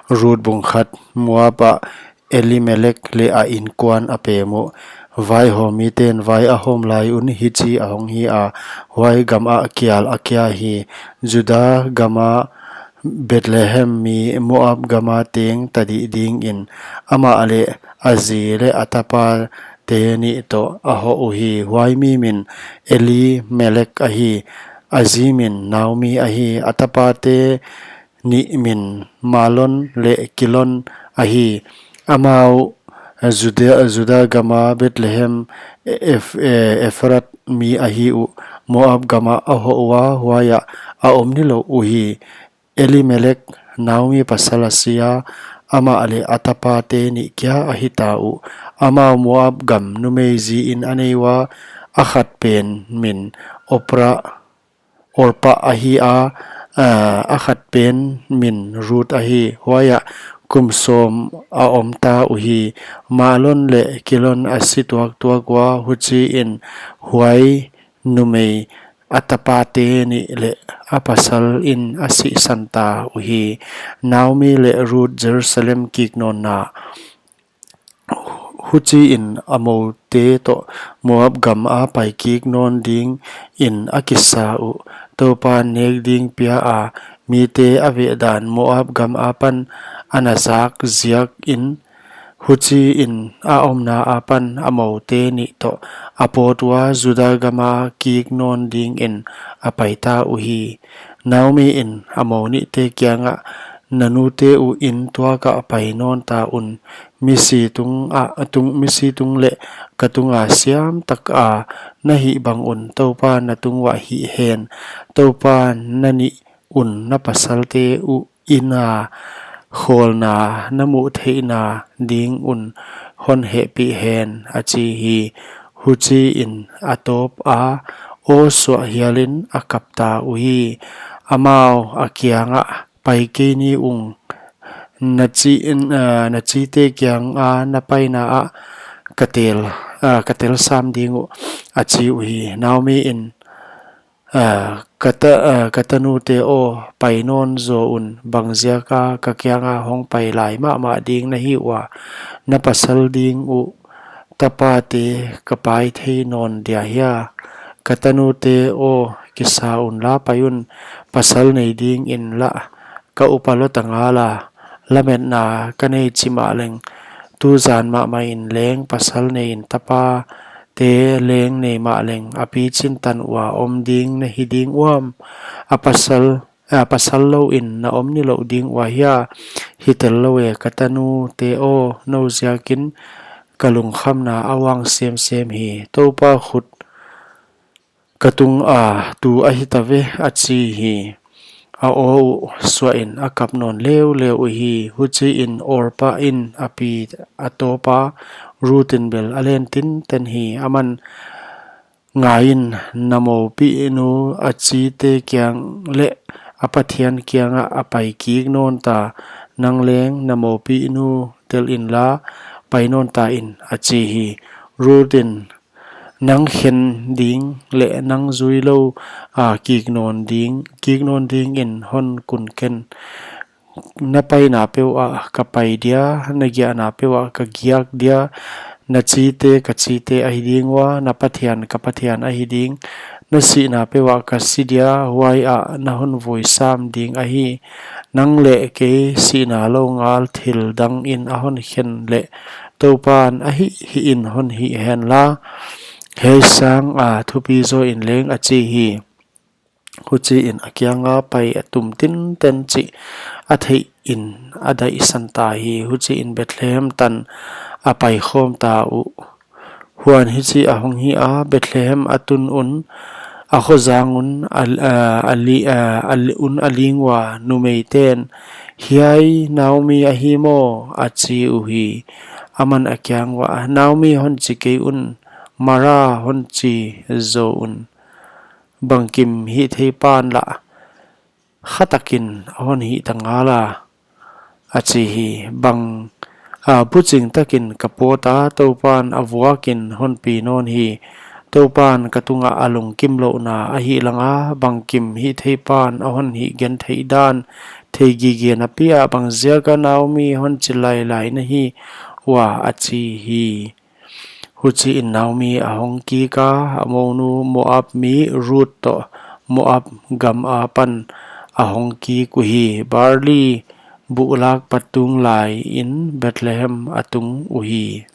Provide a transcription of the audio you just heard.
Rut bung khat Moaba Elimelech le a inkuan a pemu vai homi ten vai a hom lai un hi chi a hong hi a vai gam a kial a kya hi Juda gama Bethlehem mi Moab gama teng tadi ding in ama ale azi le atapa te ni to a ho u hi vai mi min Elimelech a hi azimin Naomi a hi atapa te ni min Malon le Kilon a hi amau Juda gama Bethlehem Efrat mi a hi u Moab gama a ho wa huaya a omni lo u hi Elimelech Naomi pasalasia ama ale atapa te ni kya a hi ta u ama Moab gam numezi in anewa akhat pen min Orpa a hi akhat pen min Rut a hi huaya kumsom a omta uhi Malon le Kilon asituak tuakwa huchi in huai numei atapate ni le apasal in asi santa uhi Naomi le Rut Jerusalem kiknon na huchi in amo te to Moab gam a pai kiknon ding in akisa u topa nek ding pia a mi te ave dan Moab gam apan anazak ziak in huchi in a omna apan amo te ni to apotwa Juda gama kiknon ding in apaita uhi Naomi in amo ni te kyanga nanu te u in tua ka painon ta un misi tung le katunga siam tak a nahi bang un topa na tungwa hi hen topa nani un na pasalte u ina kholna namu theina ding un hon he pi hen achi hi huchi in atop a o so hialin akapta uhi amao akianga paike ni ung nachi te kyang a napaina a katel sam dingu achi uhi Naomi in katanu te o painon zo un bangzia ka kakyanga hong pai lai ma ding na hi wa napasal ding u tapate kapai thei non dia hia katanu te o kisa un la payun pasal nei ding in la ka upalo tangala lamet na kanei chima leng tu zan ma in leng pasal nei in tapa te leng nei ma leng api chin tan wa om ding na hi ding wam pasal lo in na om ni lo ding wa hia hitel lo e katanu te o no ziakin kalung kham na awang sem hi topa khut katung a tu a hitave achi hi a o swa in akap non leu hi huchi in Orpa in api atopa rutin bel alen tin ten hi aman ngain namo pi nu achi te kyang le apathian kyanga apai ki non ta nang leng namo pi nu tel in la painon ta in achi hi rutin nang khen ding le nang zui lo kiknon ding in hon kun ken napai na peu a kapai dia nagya na peu a kagyak dia nachite kachite a hiding wa napathian kapathian a hiding nasi na peu a kasidia wai a na hon voi sam ding a hi nang le ke si na lo ngal thil dang in a hon khen le topan a hi in hon hi hen la hei sang a thupi zo in leng achi hi huchi in akyanga pai atum tin ten chi athei in adai santa hi huchi in Bethlehem tan apai khom ta u huan hi chi ahong hi a Bethlehem atun un a khozangun alingwa numeiten hiai Naomi a hi mo achi uhi aman akyangwa Naomi hon chi ke un mara hon chi zo un bangkim hi thei pan la khatakin hon hi tangala achi hi bang puching takin kapota topan avuakin hon pi non hi topan katunga alung kimlo na a hi langa bangkim hi thei pan a hon hi gen thei dan theigi ge na pia bangzia ka naomi hon chilai lai na hi wa achi hi huchi in naomi ahong ki ka amonu moab mi root to moab gam a pan ahong ki ku hi barley bulak patung lai in Bethlehem atung uhi